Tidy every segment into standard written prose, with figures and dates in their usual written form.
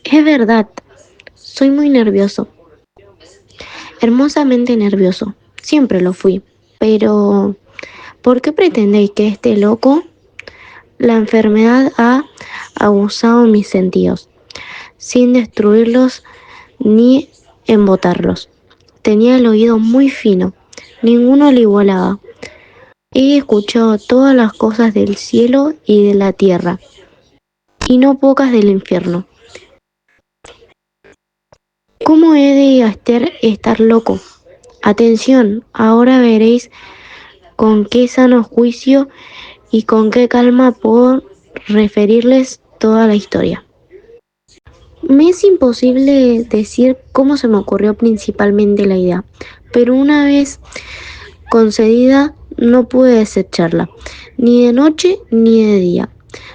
Es verdad, soy muy nervioso, hermosamente nervioso. Siempre lo fui. Pero, ¿por qué pretendéis que esté loco? La enfermedad ha abusado mis sentidos, sin destruirlos ni embotarlos. Tenía el oído muy fino, ninguno le igualaba. He escuchado todas las cosas del cielo y de la tierra, y no pocas del infierno. ¿Cómo he de estar loco? Atención, ahora veréis con qué sano juicio y con qué calma puedo referirles toda la historia. Me es imposible decir cómo se me ocurrió principalmente la idea, pero una vez concedida no pude desecharla, ni de noche ni de día.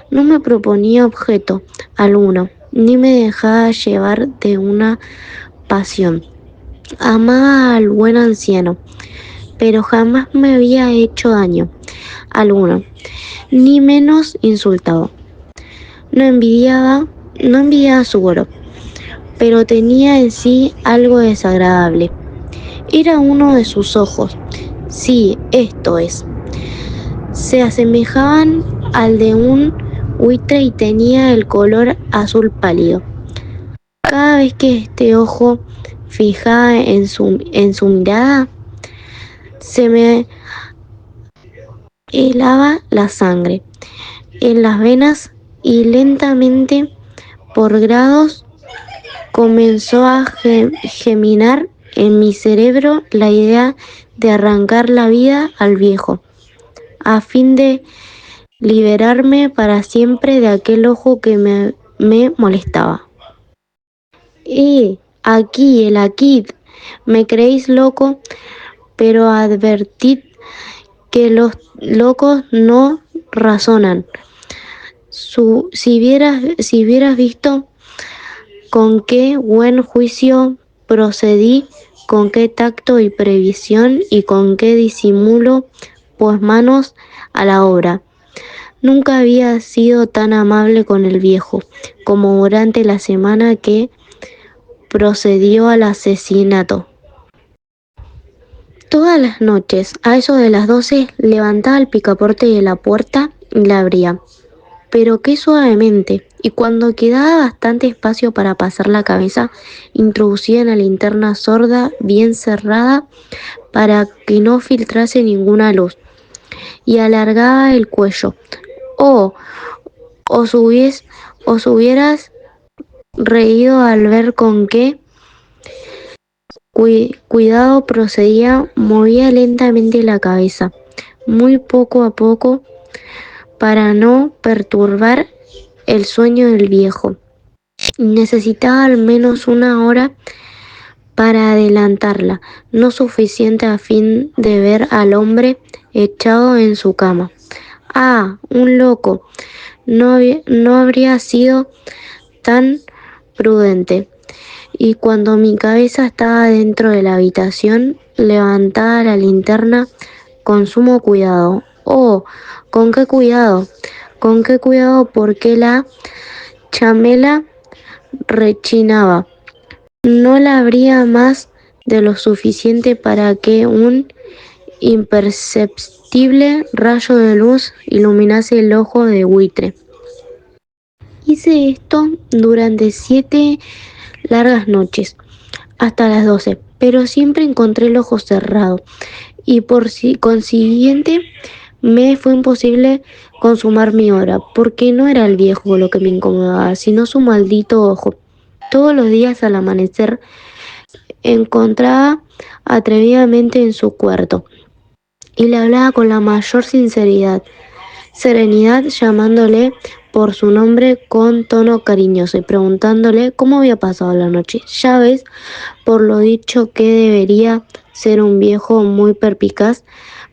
No me proponía objeto alguno, ni me dejaba llevar de una pasión. Amaba al buen anciano, pero jamás me había hecho daño alguno, ni menos insultado. No envidiaba, no envidiaba su oro, pero tenía en sí algo desagradable. Era uno de sus ojos. Sí, esto es. Se asemejaban al de un buitre y tenía el color azul pálido. Cada vez que este ojo fijaba en su mirada, se me helaba la sangre en las venas y lentamente, por grados, comenzó a geminar en mi cerebro la idea de arrancar la vida al viejo, a fin de liberarme para siempre de aquel ojo que me molestaba. Aquí, me creéis loco, pero advertid que los locos no razonan. Si vieras visto con qué buen juicio procedí, con qué tacto y previsión y con qué disimulo, pues manos a la obra. Nunca había sido tan amable con el viejo como durante la semana que procedió al asesinato. Todas las noches, a eso de las 12, levantaba el picaporte de la puerta y la abría, pero qué suavemente, y cuando quedaba bastante espacio para pasar la cabeza, introducía en la linterna sorda bien cerrada para que no filtrase ninguna luz, y alargaba el cuello. Oh, os hubieras reído al ver con qué cuidado procedía, movía lentamente la cabeza, muy poco a poco, para no perturbar el sueño del viejo. Necesitaba al menos una hora para adelantarla, no suficiente a fin de ver al hombre echado en su cama. Ah, un loco. No habría sido tan prudente. Y cuando mi cabeza estaba dentro de la habitación, levantaba la linterna con sumo cuidado. Oh, con qué cuidado, porque la chamela rechinaba. No la abría más de lo suficiente para que un imperceptible rayo de luz iluminase el ojo de buitre. Hice esto durante 7 largas noches, hasta las 12, pero siempre encontré el ojo cerrado y por consiguiente me fue imposible consumar mi hora, porque no era el viejo lo que me incomodaba, sino su maldito ojo. Todos los días al amanecer encontraba atrevidamente en su cuarto y le hablaba con la mayor serenidad, llamándole por su nombre con tono cariñoso y preguntándole cómo había pasado la noche. Ya ves, por lo dicho, que debería ser un viejo muy perspicaz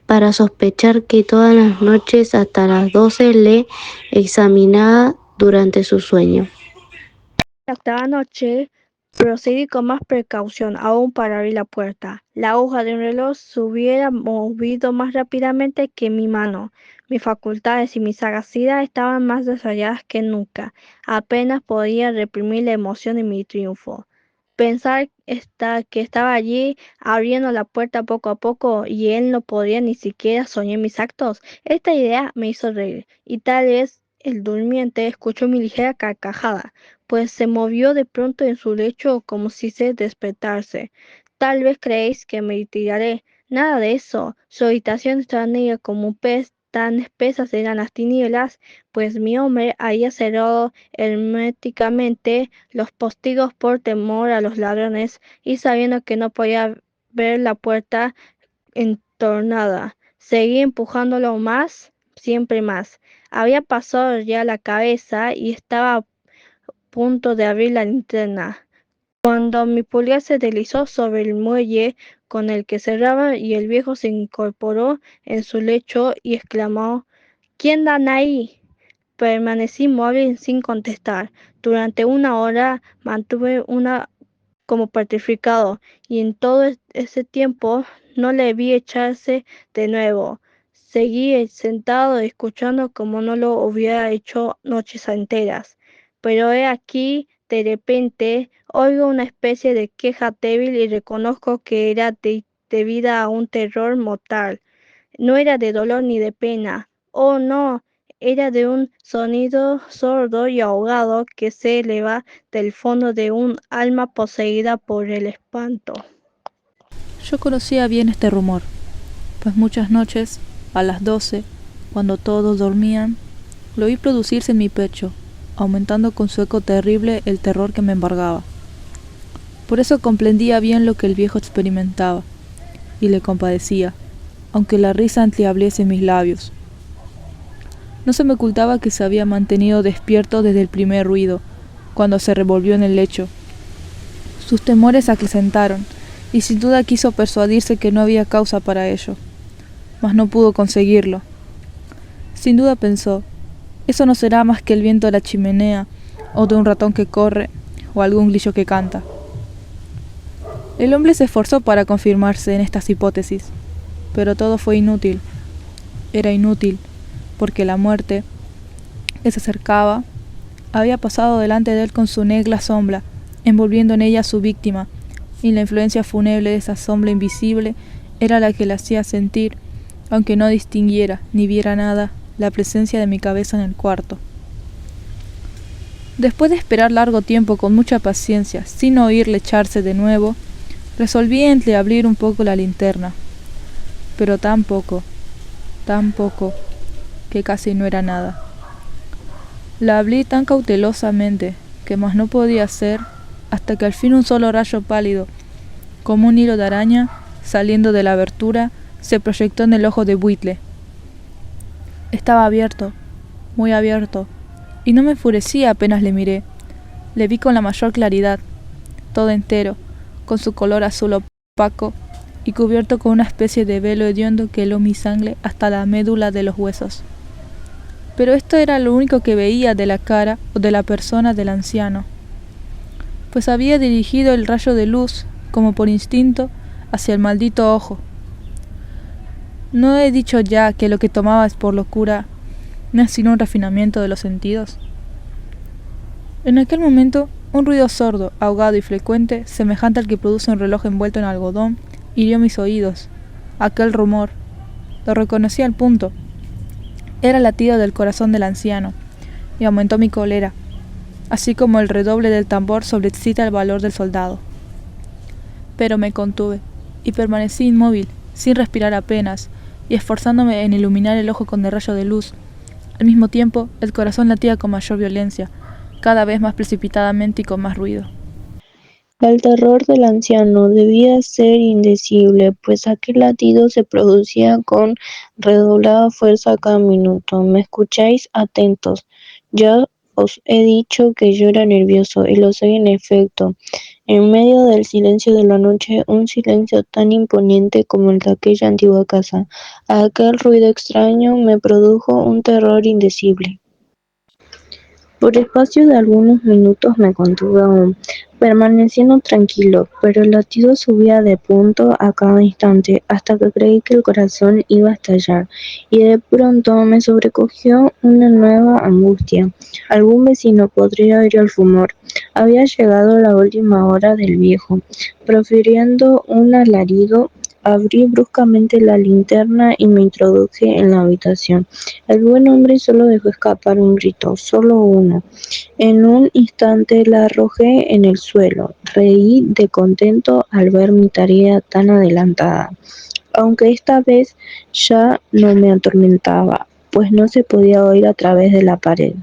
para sospechar que todas las noches hasta las 12 le examinaba durante su sueño. La octava noche procedí con más precaución aún para abrir la puerta. La aguja de un reloj se hubiera movido más rápidamente que mi mano. Mis facultades y mi sagacidad estaban más desarrolladas que nunca. Apenas podía reprimir la emoción de mi triunfo. Pensar que estaba allí abriendo la puerta poco a poco y él no podría ni siquiera soñar mis actos. Esta idea me hizo reír y tal vez el durmiente escuchó mi ligera carcajada, pues se movió de pronto en su lecho como si se despertase. Tal vez creéis que me tiraré. Nada de eso. Su habitación estaba negra como un pez, tan espesas eran las tinieblas, pues mi hombre había cerrado herméticamente los postigos por temor a los ladrones y sabiendo que no podía ver la puerta entornada. Seguí empujándolo más, siempre más. Había pasado ya la cabeza y estaba a punto de abrir la linterna cuando mi pulgar se deslizó sobre el muelle con el que cerraba y el viejo se incorporó en su lecho y exclamó: ¿Quién dan ahí? Permanecí inmóvil sin contestar. Durante una hora mantuve una como petrificado, y en todo ese tiempo no le vi echarse de nuevo. Seguí sentado escuchando como no lo hubiera hecho noches enteras. Pero he aquí, de repente, oigo una especie de queja débil y reconozco que era debida a un terror mortal. No era de dolor ni de pena. Oh, no, era de un sonido sordo y ahogado que se eleva del fondo de un alma poseída por el espanto. Yo conocía bien este rumor, pues muchas noches, a las 12, cuando todos dormían, lo oí producirse en mi pecho, aumentando con su eco terrible el terror que me embargaba. Por eso comprendía bien lo que el viejo experimentaba, y le compadecía, aunque la risa entreabriese mis labios. No se me ocultaba que se había mantenido despierto desde el primer ruido, cuando se revolvió en el lecho. Sus temores se acrecentaron, y sin duda quiso persuadirse que no había causa para ello, mas no pudo conseguirlo. Sin duda pensó, eso no será más que el viento de la chimenea, o de un ratón que corre, o algún grillo que canta. El hombre se esforzó para confirmarse en estas hipótesis, pero todo fue inútil. Era inútil, porque la muerte, que se acercaba, había pasado delante de él con su negra sombra, envolviendo en ella a su víctima, y la influencia fúnebre de esa sombra invisible era la que le hacía sentir, aunque no distinguiera ni viera nada, la presencia de mi cabeza en el cuarto. Después de esperar largo tiempo con mucha paciencia, sin oírle echarse de nuevo, resolví entreabrir un poco la linterna, pero tan poco, que casi no era nada. La abrí tan cautelosamente que más no podía hacer hasta que al fin un solo rayo pálido, como un hilo de araña, saliendo de la abertura, se proyectó en el ojo de Whitley. Estaba abierto, muy abierto, y no me enfurecía apenas le miré. Le vi con la mayor claridad, todo entero, con su color azul opaco y cubierto con una especie de velo hediondo que heló mi sangre hasta la médula de los huesos. Pero esto era lo único que veía de la cara o de la persona del anciano, pues había dirigido el rayo de luz, como por instinto, hacia el maldito ojo. ¿No he dicho ya que lo que tomabas por locura no es sino un refinamiento de los sentidos? En aquel momento, un ruido sordo, ahogado y frecuente, semejante al que produce un reloj envuelto en algodón, hirió mis oídos. Aquel rumor, lo reconocí al punto. Era el latido del corazón del anciano, y aumentó mi cólera, así como el redoble del tambor sobreexcita el valor del soldado. Pero me contuve, y permanecí inmóvil, sin respirar apenas, y esforzándome en iluminar el ojo con el rayo de luz. Al mismo tiempo, el corazón latía con mayor violencia, cada vez más precipitadamente y con más ruido. El terror del anciano debía ser indecible, pues aquel latido se producía con redoblada fuerza a cada minuto. ¿Me escucháis? Atentos. Ya os he dicho que yo era nervioso, y lo soy en efecto. En medio del silencio de la noche, un silencio tan imponente como el de aquella antigua casa, aquel ruido extraño me produjo un terror indecible. Por espacio de algunos minutos me contuve aún, permaneciendo tranquilo, pero el latido subía de punto a cada instante, hasta que creí que el corazón iba a estallar, y de pronto me sobrecogió una nueva angustia. Algún vecino podría oír el rumor. Había llegado la última hora del viejo. Profiriendo un alarido, abrí bruscamente la linterna y me introduje en la habitación. El buen hombre solo dejó escapar un grito, solo uno. En un instante la arrojé en el suelo. Reí de contento al ver mi tarea tan adelantada, aunque esta vez ya no me atormentaba, pues no se podía oír a través de la pared.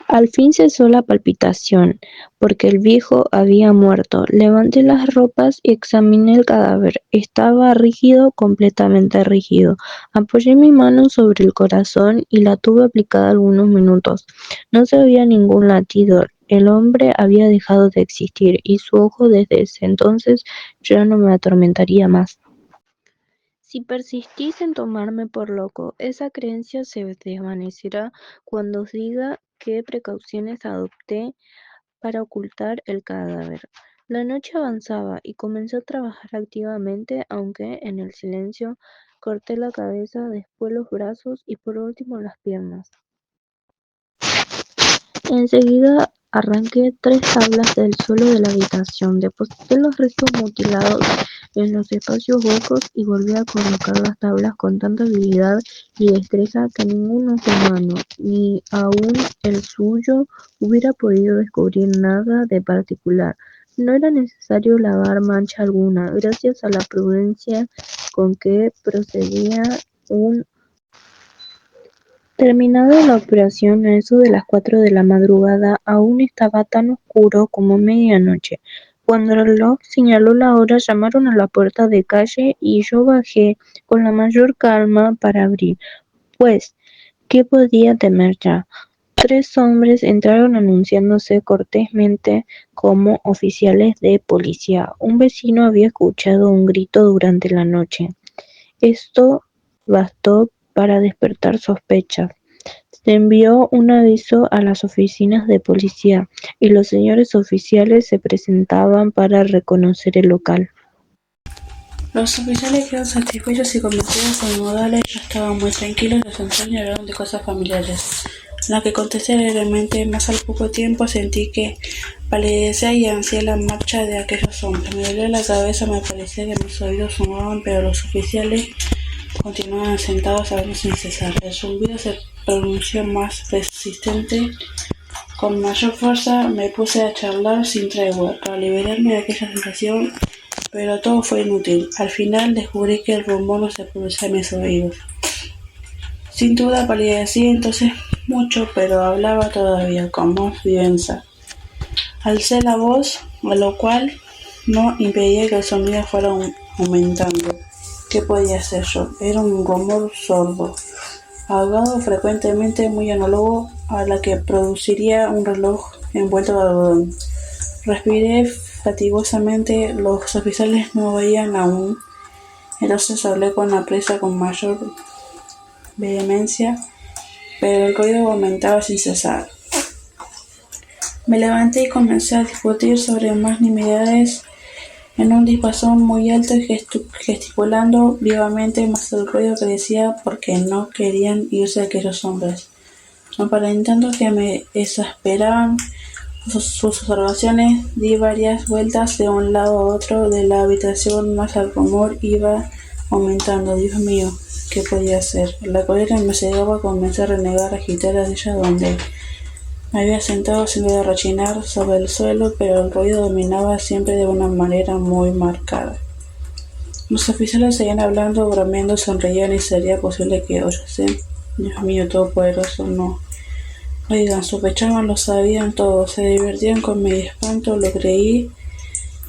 Al fin cesó la palpitación, porque el viejo había muerto. Levanté las ropas y examiné el cadáver. Estaba rígido, completamente rígido. Apoyé mi mano sobre el corazón y la tuve aplicada algunos minutos. No se oía ningún latido. El hombre había dejado de existir, y su ojo desde ese entonces ya no me atormentaría más. Si persistís en tomarme por loco, esa creencia se desvanecerá cuando os diga qué precauciones adopté para ocultar el cadáver. La noche avanzaba y comencé a trabajar activamente, aunque en el silencio. Corté la cabeza, después los brazos y por último las piernas. Enseguida arranqué 3 tablas del suelo de la habitación, deposité los restos mutilados en los espacios huecos y volví a colocar las tablas con tanta habilidad y destreza que ningún ojo humano, ni aun el suyo, hubiera podido descubrir nada de particular. No era necesario lavar mancha alguna, gracias a la prudencia con que procedía. Terminada la operación, a eso de las 4 de la madrugada, aún estaba tan oscuro como medianoche. Cuando el reloj señaló la hora, llamaron a la puerta de calle y yo bajé con la mayor calma para abrir, pues, ¿qué podía temer ya? 3 hombres entraron anunciándose cortésmente como oficiales de policía. Un vecino había escuchado un grito durante la noche. Esto bastó para despertar sospechas. Se envió un aviso a las oficinas de policía y los señores oficiales se presentaban para reconocer el local. Los oficiales quedaron satisfechos y convencidos en modales, ya estaban muy tranquilos y los entraron y hablaron de cosas familiares. La que contesté alegremente, mas al poco tiempo sentí que palidecía y ansié la marcha de aquellos hombres. Me dolía la cabeza, me parecía que mis oídos sumaban, pero los oficiales continuaban sentados hablando sin cesar. El zumbido se pronunció más persistente. Con mayor fuerza me puse a charlar sin tregua para liberarme de aquella sensación, pero todo fue inútil. Al final descubrí que el rumor no se producía en mis oídos. Sin duda palidecía entonces mucho, pero hablaba todavía con más vivenza. Alcé la voz, a lo cual no impedía que el sonido fuera aumentando. ¿Qué podía hacer yo? Era un rumor sordo, ahogado, frecuentemente muy análogo a la que produciría un reloj envuelto de algodón. Respiré fatigosamente, los oficiales no oían aún, entonces hablé con la presa con mayor vehemencia, pero el ruido aumentaba sin cesar. Me levanté y comencé a discutir sobre más nimiedades en un diapasón muy alto y gesticulando vivamente, mas el ruido crecía porque no querían irse aquellos hombres. Aparentando que me exasperaban sus observaciones, di varias vueltas de un lado a otro de la habitación, mas el rumor iba aumentando. Dios mío, ¿qué podía hacer? La cólera me cegaba, comencé a renegar, a agitar la silla donde me había sentado, haciendo rechinar sobre el suelo, pero el ruido dominaba siempre de una manera muy marcada. Los oficiales seguían hablando, bromeando, sonreían y sería posible que oyesen. Dios mío, todopoderoso, no. Oigan, sospechaban, lo sabían todo, se divertían con mi espanto, lo creí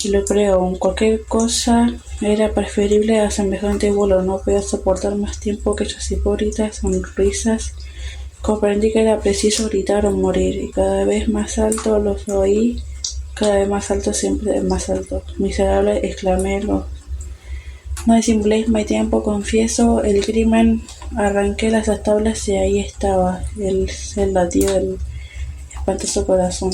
y lo creo aún. Cualquier cosa era preferible a semejante vuelo, no podía soportar más tiempo aquellas hipócritas sonrisas. Comprendí que era preciso gritar o morir, y cada vez más alto los oí, cada vez más alto, siempre más alto. Miserable, exclamé, no disimuléis más tiempo, confieso el crimen. Arranqué las tablas y ahí estaba el latido del espantoso corazón.